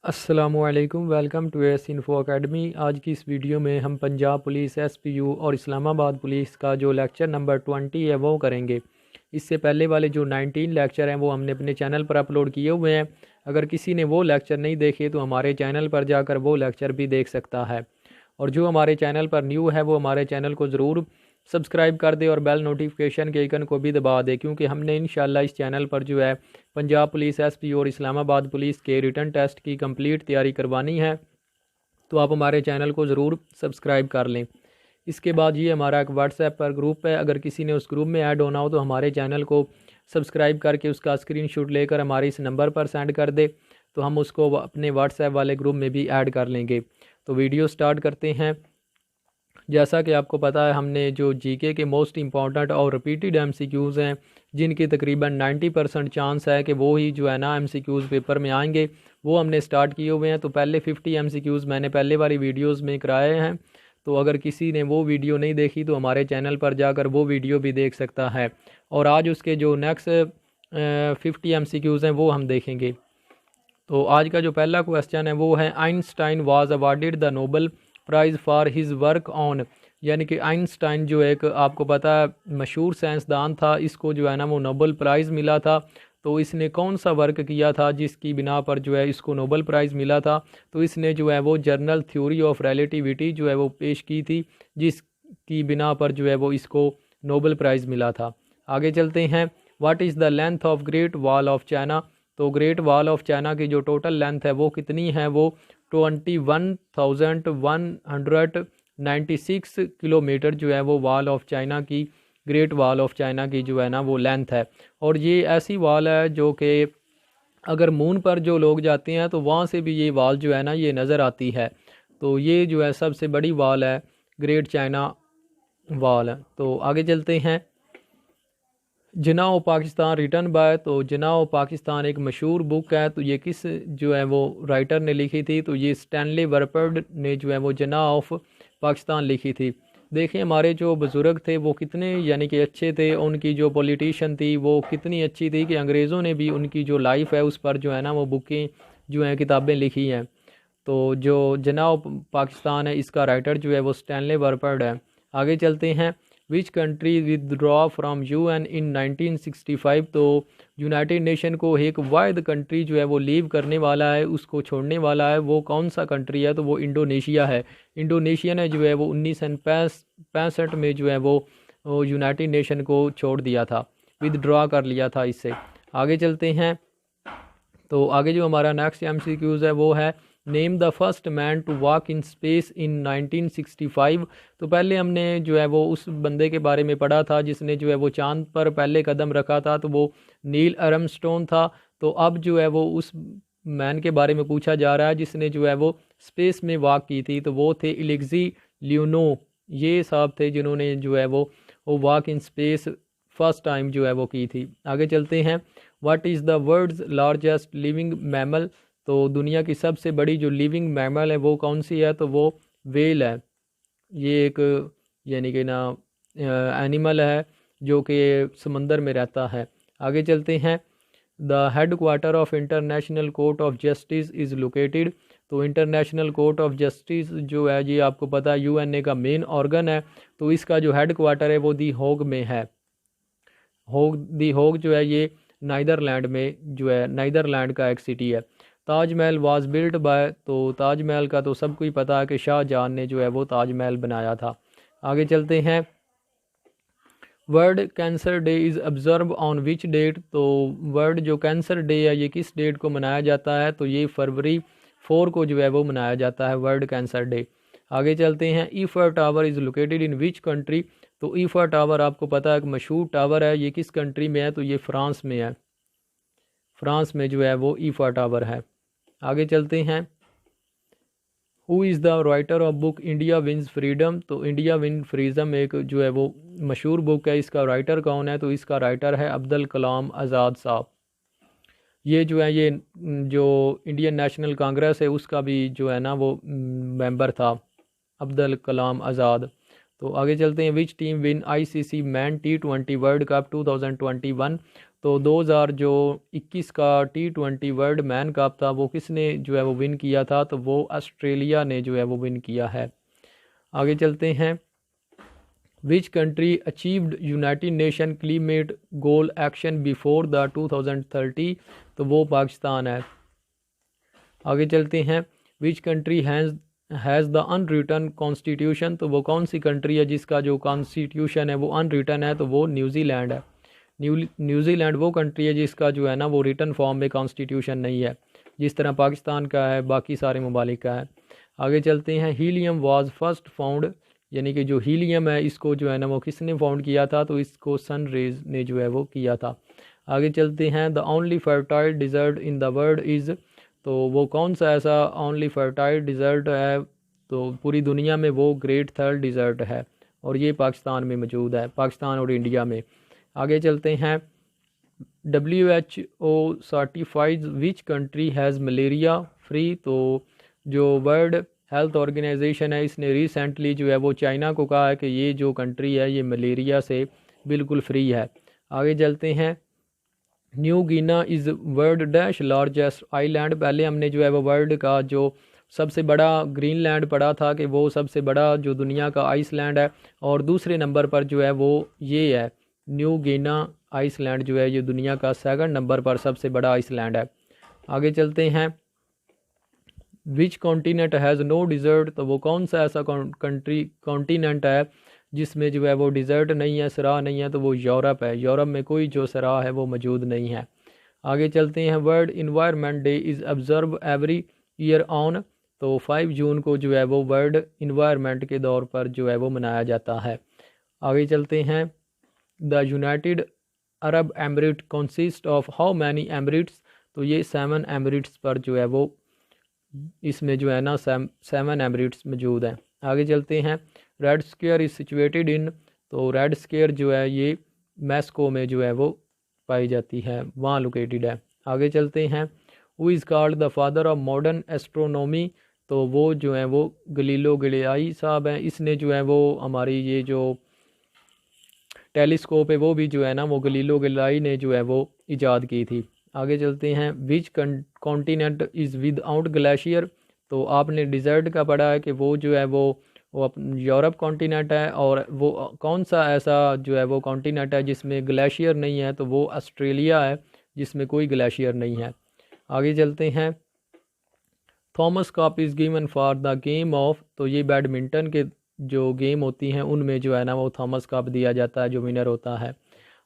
अस्सलामुअलैकुम, welcome to S info academy. आज की इस वीडियो में हम पंजाब पुलिस एसपीयू और इस्लामाबाद पुलिस का जो लेक्चर नंबर 20 है वो करेंगे। इससे पहले वाले जो 19 लेक्चर हैं वो हमने अपने चैनल पर अपलोड किए हुए हैं। अगर किसी ने वो लेक्चर नहीं देखे तो हमारे चैनल पर जाकर वो लेक्चर भी देख सकता है। और जो हमारे चैनल पर न्यू है वो हमारे चैनल को ज़रूर सब्सक्राइब कर दे और बेल नोटिफिकेशन के आइकन को भी दबा दे, क्योंकि हमने इंशाल्लाह इस चैनल पर जो है पंजाब पुलिस एसपी और इस्लामाबाद पुलिस के रिटन टेस्ट की कंप्लीट तैयारी करवानी है। तो आप हमारे चैनल को ज़रूर सब्सक्राइब कर लें। इसके बाद ये हमारा एक व्हाट्सएप पर ग्रुप है, अगर किसी ने उस ग्रुप में ऐड होना हो तो हमारे चैनल को सब्सक्राइब करके उसका स्क्रीनशॉट लेकर हमारे इस नंबर पर सेंड कर दे, तो हम उसको अपने व्हाट्सएप वाले ग्रुप में भी ऐड कर लेंगे। तो वीडियो स्टार्ट करते हैं। जैसा कि आपको पता है, हमने जो जीके के मोस्ट इम्पॉर्टेंट और रिपीटेड एमसीक्यूज़ हैं जिनकी तकरीबन 90% चांस है कि वो ही जो है ना एमसीक्यूज़ पेपर में आएंगे, वो हमने स्टार्ट किए हुए हैं। तो पहले 50 एमसीक्यूज़ मैंने पहले वाली वीडियोज़ में कराए हैं। तो अगर किसी ने वो वीडियो नहीं देखी तो हमारे चैनल पर जाकर वो वीडियो भी देख सकता है। और आज उसके जो नेक्स्ट 50 एमसीक्यूज़ हैं वो हम देखेंगे। तो आज का जो पहला क्वेश्चन है वो है, Einstein was awarded the Nobel prize for his work on. यानी कि आइंस्टाइन जो एक आपको पता है मशहूर साइंसदान था, इसको जो है ना वो नोबल प्राइज़ मिला था। तो इसने कौन सा वर्क किया था जिसकी बिना पर जो है इसको नोबल प्राइज़ मिला था? तो इसने जो है वो जनरल थ्योरी ऑफ रिलेटिविटी जो है वो पेश की थी, जिसकी बिना पर जो है वो इसको नोबल प्राइज़ मिला था। आगे चलते हैं। What is the length of great wall of China? तो ग्रेट वॉल ऑफ चाइना की जो टोटल लेंथ है वो कितनी है? वो 21,196 किलोमीटर जो है वो वॉल ऑफ चाइना की, ग्रेट वॉल ऑफ चाइना की जो है ना वो लेंथ है। और ये ऐसी वॉल है जो कि अगर मून पर जो लोग जाते हैं तो वहाँ से भी ये वॉल जो है ना ये नज़र आती है। तो ये जो है सबसे बड़ी वॉल है, ग्रेट चाइना वॉल है। तो आगे चलते हैं। जनाओ पाकिस्तान रिटन बाय, तो जनाओ पाकिस्तान एक मशहूर बुक है। तो ये किस जो है वो राइटर ने लिखी थी? तो ये स्टैनली वर्पर्ड ने जो है वो जना ऑफ पाकिस्तान लिखी थी। देखें हमारे जो बुज़ुर्ग थे वो कितने यानी कि अच्छे थे, उनकी जो पॉलिटिशियन थी वो कितनी अच्छी थी कि अंग्रेज़ों ने भी उनकी जो लाइफ है उस पर जो है ना वो बुकें जो हैं किताबें लिखी हैं। तो जो जना ऑफ पाकिस्तान है इसका राइटर जो है वो स्टैनली वर्पर्ड है। आगे चलते हैं। Which country withdraw from UN in 1965? तो यूनाइटेड नेशन को एक वाहिद कंट्री जो है वो लीव करने वाला है, उसको छोड़ने वाला है, वो कौन सा कंट्री है? तो वो इंडोनेशिया है। इंडोनेशिया ने जो है वो 1965 में जो है वो यूनाइटेड नेशन को छोड़ दिया था, विदड्रॉ कर लिया था इससे। आगे चलते हैं। तो आगे जो हमारा नेक्स्ट एमसीक्यूज़ है वो है, name the first man to walk in space in 1965। तो पहले हमने जो है वो उस बंदे के बारे में पढ़ा था जिसने जो है वो चांद पर पहले कदम रखा था, तो वो नील आर्मस्ट्रॉन्ग था। तो अब जो है वो उस मैन के बारे में पूछा जा रहा है जिसने जो है वो स्पेस में वॉक की थी, तो वो थे एलेक्सी लियोनो। ये साहब थे जिन्होंने जो है वो walk in space first time जो है वो की थी। आगे चलते हैं। What is the world's largest living mammal? तो दुनिया की सबसे बड़ी जो लिविंग मैमल है वो कौन सी है? तो वो वेल है। ये एक यानी कि ना एनिमल है जो कि समंदर में रहता है। आगे चलते हैं। The head quarter of international court of justice is located. तो इंटरनेशनल कोर्ट ऑफ जस्टिस जो है ये आपको पता है यूएनए का मेन ऑर्गन है। तो इसका जो हेड क्वार्टर है वो दी होग में है। दी होग जो है ये नीदरलैंड में जो है नीदरलैंड का एक सिटी है। ताजमहल वाज बिल्ट बाय, तो ताजमहल का तो सबको ही पता है कि शाहजहां ने जो है वो ताजमहल बनाया था। आगे चलते हैं। World cancer day is observe on which date? तो वर्ल्ड जो कैंसर डे है ये किस डेट को मनाया जाता है? तो ये फरवरी 4 को जो है वो मनाया जाता है वर्ल्ड कैंसर डे। आगे चलते हैं। Eiffel tower is located in which country? तो ईफर टावर आपको पता है एक मशहूर टावर है, ये किस कंट्री में है? तो ये फ्रांस में है। फ्रांस में जो है वो ईफा टावर है। आगे चलते हैं। Who is the writer of book India wins freedom? तो इंडिया विन फ्रीडम एक जो है वो मशहूर बुक है, इसका राइटर कौन है? तो इसका राइटर है अब्दुल कलाम आज़ाद साहब। ये जो है ये जो इंडियन नेशनल कांग्रेस है उसका भी जो है ना वो मेंबर था, अब्दुल कलाम आज़ाद। तो आगे चलते हैं। Which team win ICC man T20 world cup 2021? तो 2021 का T20 वर्ल्ड मैन कप था वो किसने जो है वो विन किया था, तो वो ऑस्ट्रेलिया ने जो है वो विन किया है। आगे चलते हैं। Which country achieved United nation climate goal action before the 2030, तो वो पाकिस्तान है। आगे चलते हैं। Which country has the unwritten constitution, तो वो कौन सी कंट्री है जिसका जो कॉन्स्टिट्यूशन है वो अनरिटन है, तो वो न्यूजीलैंड है। न्यूजीलैंड वो कंट्री है जिसका जो है ना वो रिटन फॉर्म में कॉन्स्टिट्यूशन नहीं है, जिस तरह पाकिस्तान का है, बाकी सारे ममालिक का है। आगे चलते हैं। हीलियम वाज फर्स्ट फाउंड, यानी कि जो हीलियम है इसको जो है ना वो किसने फाउंड किया था, तो इसको सन रेज ने जो है वो किया था। आगे चलते हैं। The only fertile desert in the world is, तो वो कौन सा ऐसा ओनली फर्टाइल डिज़र्ट है, तो पूरी दुनिया में वो ग्रेट थर्ड डिज़र्ट है और ये पाकिस्तान में मौजूद है, पाकिस्तान और इंडिया में। आगे चलते हैं। WHO certifies which country has malaria free, तो जो वर्ल्ड हेल्थ ऑर्गेनाइजेशन है इसने रिसेंटली जो है वो चाइना को कहा है कि ये जो कंट्री है ये मलेरिया से बिल्कुल फ्री है। आगे चलते हैं। न्यू गिना is world dash largest island, पहले हमने जो है वो वर्ल्ड का जो सबसे बड़ा ग्रीनलैंड पढ़ा था कि वो सबसे बड़ा जो दुनिया का आइसलैंड है, और दूसरे नंबर पर जो है वो ये है न्यू गिना आइसलैंड जो है ये दुनिया का सेकंड नंबर पर सबसे बड़ा आइसलैंड है। आगे चलते हैं। Which continent has no desert, तो वो कौन सा ऐसा कॉन्टिनेंट है जिसमें जो है वो डिज़र्ट नहीं है, सराह नहीं है, तो वो यूरोप है। यूरोप में कोई जो सराह है वो मौजूद नहीं है। आगे चलते हैं। World environment day is observe every year on, तो 5 जून को जो है वो वर्ल्ड इन्वायरमेंट के दौर पर जो है वो मनाया जाता है। आगे चलते हैं। The United Arab Emirate consist of how many emirates, तो ये 7 एमरेट्स पर जो है वो इसमें जो है ना 7 एमरेट्स मौजूद हैं। आगे चलते हैं। Red square is situated in, तो रेड स्क्वायर जो है ये मैस्को में जो है वो पाई जाती है, वहाँ लोकेटेड है। आगे चलते हैं। Who is called the father of modern astronomy, तो वो जो है वो गलीलो गलिलाई साहब हैं, इसने जो है वो हमारी ये जो टेलीस्कोप है वो भी जो है ना वो गलीलो गलिलाई ने जो है वो ईजाद की थी। आगे चलते हैं। Which continent is without glacier, तो आपने डिज़र्ट का पढ़ा है कि वो जो है वो यूरोप कॉन्टिनेंट है, और वो कौन सा ऐसा जो है वो कॉन्टिनेंट है जिसमें ग्लेशियर नहीं है, तो वो ऑस्ट्रेलिया है जिसमें कोई ग्लेशियर नहीं है। आगे चलते हैं। Thomas cup is given for the game of, तो ये बैडमिंटन के जो गेम होती हैं उनमें जो है ना वो थॉमस कप दिया जाता है जो विनर होता है।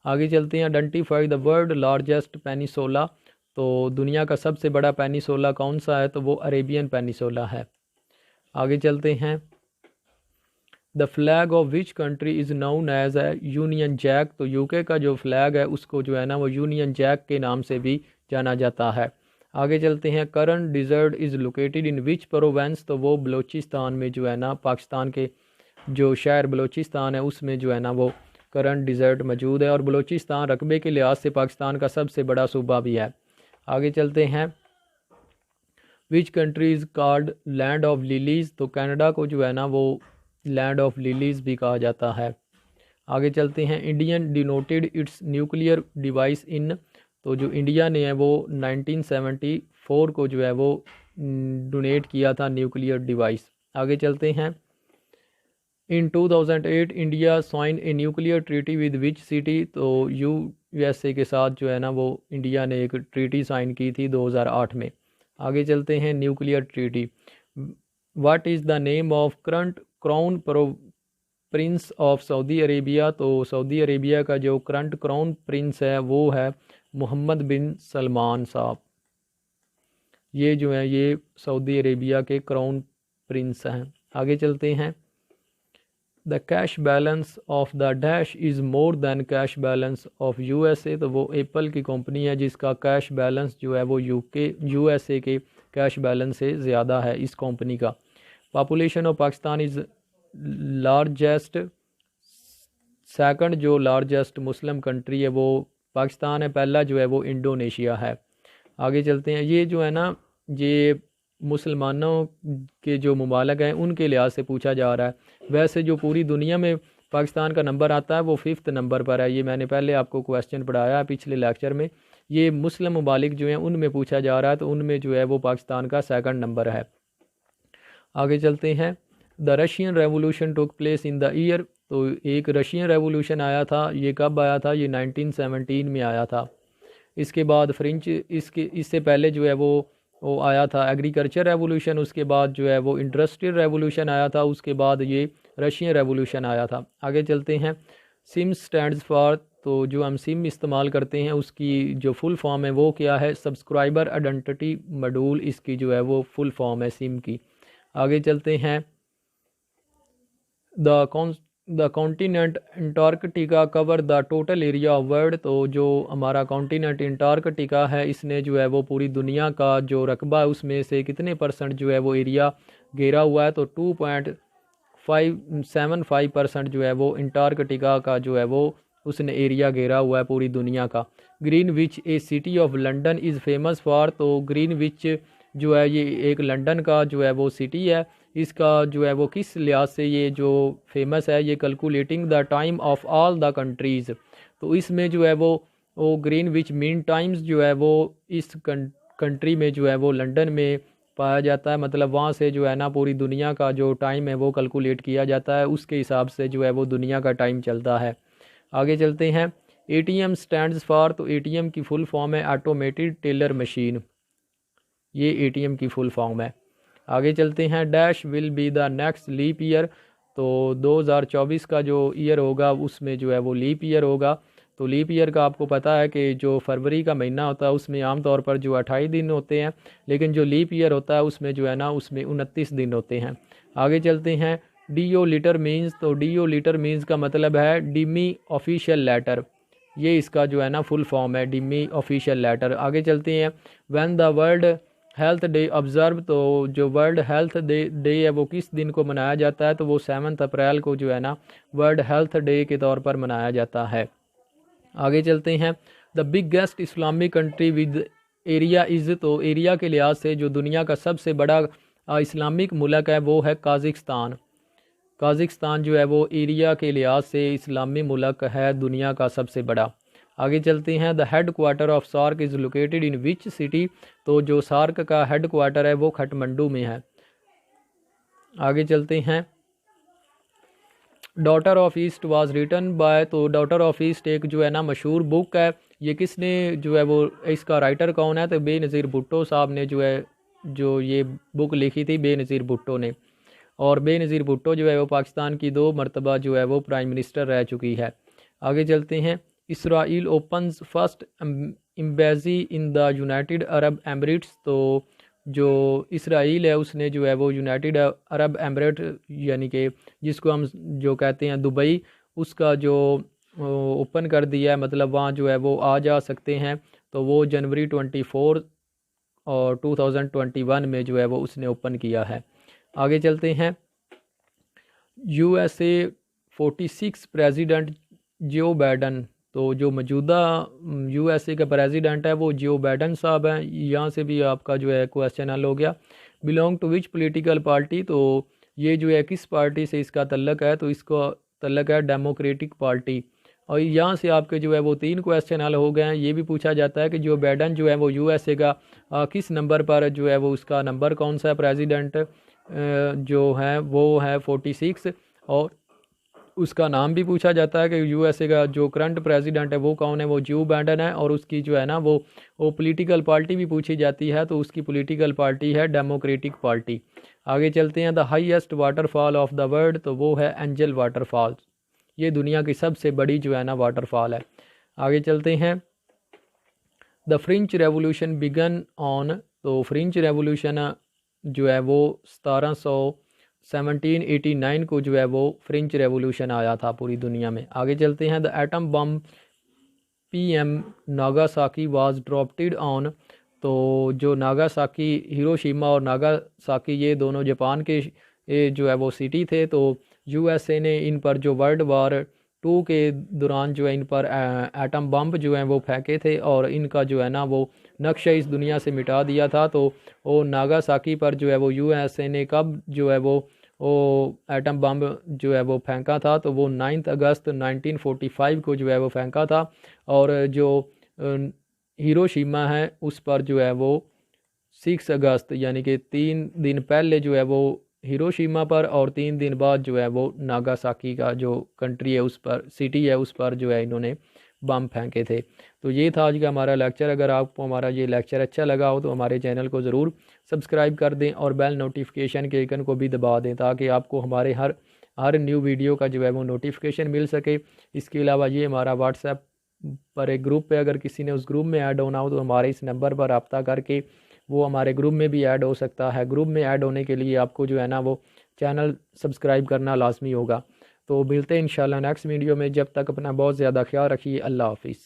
आगे चलते हैं। आइडेंटिफाई द वर्ल्ड लार्जेस्ट पेनिसोला, तो दुनिया का सबसे बड़ा पेनिसोला कौन सा है, तो वो अरेबियन पेनिसोला है। आगे चलते हैं। The flag of which country is known as a Union Jack, तो यूके का जो फ्लैग है उसको जो है ना वो यूनियन जैक के नाम से भी जाना जाता है। आगे चलते हैं। Kharan desert is located in which province, तो वो बलूचिस्तान में जो है ना पाकिस्तान के जो शहर बलूचिस्तान है उसमें जो है ना वो करंट डिज़र्ट मौजूद है, और बलूचिस्तान रकबे के लिहाज से पाकिस्तान का सबसे बड़ा सूबा भी है। आगे चलते हैं। Which country is called land of lilies, तो कनाडा को जो है ना वो लैंड ऑफ लिलीज़ भी कहा जाता है। आगे चलते हैं। Indian denoted its nuclear device in, तो जो इंडिया ने है वो 1974 को जो है वो डोनेट किया था न्यूक्लियर डिवाइस। आगे चलते हैं। In 2008 India sign a nuclear treaty with which city, तो USA के साथ जो है ना वो इंडिया ने एक ट्रीटी साइन की थी 2008 में। आगे चलते हैं। Nuclear treaty. What is the name of current crown Prince of Saudi Arabia, तो सऊदी अरेबिया का जो करंट क्राउन प्रिंस है वो है मोहम्मद बिन सलमान साहब, ये जो है ये सऊदी अरेबिया के क्राउन प्रिंस हैं। आगे चलते हैं। The cash balance of the dash is more than cash balance of USA, तो वो एप्पल की कंपनी है जिसका कैश बैलेंस जो है वो USA के कैश बैलेंस से ज़्यादा है इस कंपनी का। Population of Pakistan is largest, second जो लार्जेस्ट मुस्लिम कंट्री है वो पाकिस्तान है, पहला जो है वो इंडोनेशिया है। आगे चलते हैं। ये जो है ना ये मुसलमानों के जो मुमालिक हैं उनके लिहाज से पूछा जा रहा है, वैसे जो पूरी दुनिया में पाकिस्तान का नंबर आता है वो 5th नंबर पर है। ये मैंने पहले आपको क्वेश्चन पढ़ाया है पिछले लेक्चर में। ये मुस्लिम ममालिक जो हैं उनमें पूछा जा रहा है, तो उनमें जो है वो पाकिस्तान का 2nd नंबर है। आगे चलते हैं। The Russian revolution took place in the year, तो एक रशियन रेवोल्यूशन आया था, ये कब आया था? ये 1917 में आया था। इसके बाद फ्रेंच, इससे पहले जो है वो आया था एग्रीकल्चर रेवोल्यूशन, उसके बाद जो है वो इंडस्ट्रियल रेवोल्यूशन आया था, उसके बाद ये रशियन रेवोल्यूशन आया था। आगे चलते हैं। सिम स्टैंड्स फॉर, तो जो हम सिम इस्तेमाल करते हैं उसकी जो फुल फॉर्म है वो क्या है? सब्सक्राइबर आइडेंटिटी मॉड्यूल, इसकी जो है वो फुल फॉर्म है सिम की। आगे चलते हैं। The continent Antarctica cover the total area of world, तो जो हमारा कॉन्टिनेंट अंटार्कटिका है इसने जो है वो पूरी दुनिया का जो रकबा है उसमें से कितने % जो है वो एरिया घेरा हुआ है? तो 2.575% जो है वो अंटार्कटिका का जो है वो उसने एरिया घेरा हुआ है पूरी दुनिया का। Greenwich A city of London is famous for, तो ग्रीनविच जो है ये एक लंदन का जो है वो सिटी है, इसका जो है वो किस लिहाज से ये जो फेमस है? ये calculating the time of all the countries, तो इसमें जो है वो ग्रीनविच मीन टाइम्स जो है वो इस कंट्री में जो है वो लंदन में पाया जाता है। मतलब वहाँ से जो है ना पूरी दुनिया का जो टाइम है वो कैलकुलेट किया जाता है, उसके हिसाब से जो है वो दुनिया का टाइम चलता है। आगे चलते हैं। ATM स्टैंड्स फॉर, तो ATM की फुल फॉर्म है ऑटोमेटेड टेलर मशीन, ये ATM की फुल फॉर्म है। आगे चलते हैं। Dash will be the next leap year, तो 2024 का जो ईयर होगा उसमें जो है वो लीप ईयर होगा। तो लीप ईयर का आपको पता है कि जो फरवरी का महीना होता है उसमें आमतौर पर जो 28 दिन होते हैं, लेकिन जो लीप ईयर होता है उसमें जो है ना उसमें 29 दिन होते हैं। आगे चलते हैं। DO लीटर मीन्स, तो DO लीटर मीन्स का मतलब है डिमी ऑफिशियल लेटर, ये इसका जो है ना फुल फॉर्म है डिमी ऑफिशियल लेटर। आगे चलते हैं। When the world health day observe, तो जो वर्ल्ड हेल्थ डे है वो किस दिन को मनाया जाता है? तो वो 7 अप्रैल को जो है ना वर्ल्ड हेल्थ डे के तौर पर मनाया जाता है। आगे चलते हैं। The biggest Islamic country with area is, तो एरिया के लिहाज से जो दुनिया का सबसे बड़ा इस्लामिक मुल्क है वो है काज़िक्स्तान। काज़िक्स्तान जो है वो एरिया के लिहाज से इस्लामी मुल्क है दुनिया का सबसे बड़ा। आगे चलते हैं। The head quarter of SAARC is located in which city, तो जो सार्क का हेड क्वार्टर है वो खटमंडू में है। आगे चलते हैं। Daughter of East was written by, तो डॉटर ऑफ ईस्ट एक जो है ना मशहूर बुक है, ये किसने जो है वो इसका राइटर कौन है? तो बेनज़ीर भुट्टो साहब ने जो है जो ये बुक लिखी थी बेनज़ीर भुट्टो ने। और बेनज़ीर भुट्टो जो है वो पाकिस्तान की 2 मरतबा जो है वो प्राइम मिनिस्टर रह चुकी है। आगे चलते हैं। Israel opens first embassy in the United Arab Emirates, तो जो इसराइल है उसने जो है वो यूनाइटेड अरब एमिरेट यानी कि जिसको हम जो कहते हैं दुबई, उसका जो ओपन कर दिया है, मतलब वहाँ जो है वो आ जा सकते हैं। तो वो जनवरी 24 और 2021 में जो है वो उसने ओपन किया है। आगे चलते हैं। USA 46 प्रेसिडेंट जो बाइडन, तो जो मौजूदा USA का प्रेसिडेंट है वो जो बाइडन साहब हैं। यहाँ से भी आपका जो है क्वेश्चन हल हो गया। Belong to which political party, तो ये जो है किस पार्टी से इसका तल्लक है? तो इसका तल्लक है डेमोक्रेटिक पार्टी। और यहाँ से आपके जो है वो 3 क्वेश्चन हल हो गए हैं। ये भी पूछा जाता है कि जो बाइडन जो है वो USA का किस नंबर पर जो है वो उसका नंबर कौन सा है? प्रेसिडेंट जो है वो है 46, और उसका नाम भी पूछा जाता है कि USA का जो करंट प्रेसिडेंट है वो कौन है? वो जो बाइडन है। और उसकी जो है ना वो पॉलिटिकल पार्टी भी पूछी जाती है, तो उसकी पॉलिटिकल पार्टी है डेमोक्रेटिक पार्टी। आगे चलते हैं। The highest waterfall of the world, तो वो है एंजल वाटरफॉल, ये दुनिया की सबसे बड़ी जो है ना वाटरफॉल है। आगे चलते हैं। The French revolution began on, तो फ्रेंच रेवोल्यूशन जो है वो 1789 को जो है वो फ्रेंच रेवोल्यूशन आया था पूरी दुनिया में। आगे चलते हैं। The atom bomb PM Nagasaki was dropped on, तो जो नागासाकी, हिरोशिमा और नागासाकी ये दोनों जापान के जो है वो सिटी थे, तो USA ने इन पर जो वर्ल्ड वार 2 के दौरान जो है इन पर एटम बम जो है वो फेंके थे, और इनका जो है ना वो नक्शा इस दुनिया से मिटा दिया था। तो वो नागासाकी पर जो है वो USA ने कब जो है वो वो एटम बम जो है वो फेंका था, तो वो 9 अगस्त 1945 को जो है वो फेंका था। और जो हिरोशिमा है उस पर जो है वो 6 अगस्त यानी कि 3 दिन पहले जो है वो हिरोशिमा पर, और 3 दिन बाद जो है वो नागासाकी का जो कंट्री है उस पर, सिटी है उस पर जो है इन्होंने बम फेंके थे। तो ये था आज का हमारा लेक्चर। अगर आपको हमारा ये लेक्चर अच्छा लगा हो तो हमारे चैनल को ज़रूर सब्सक्राइब कर दें और बेल नोटिफिकेशन के आइकन को भी दबा दें, ताकि आपको हमारे हर न्यू वीडियो का जो है वो नोटिफिकेशन मिल सके। इसके अलावा ये हमारा व्हाट्सएप पर एक ग्रुप है, अगर किसी ने उस ग्रुप में ऐड होना हो तो हमारे इस नंबर पर रब्ता करके वो हमारे ग्रुप में भी ऐड हो सकता है। ग्रुप में ऐड होने के लिए आपको जो है ना वो चैनल सब्सक्राइब करना लाजमी होगा। तो मिलते हैं इंशाल्लाह नेक्स्ट वीडियो में। जब तक अपना बहुत ज़्यादा ख्याल रखिए। अल्लाह हाफिज़।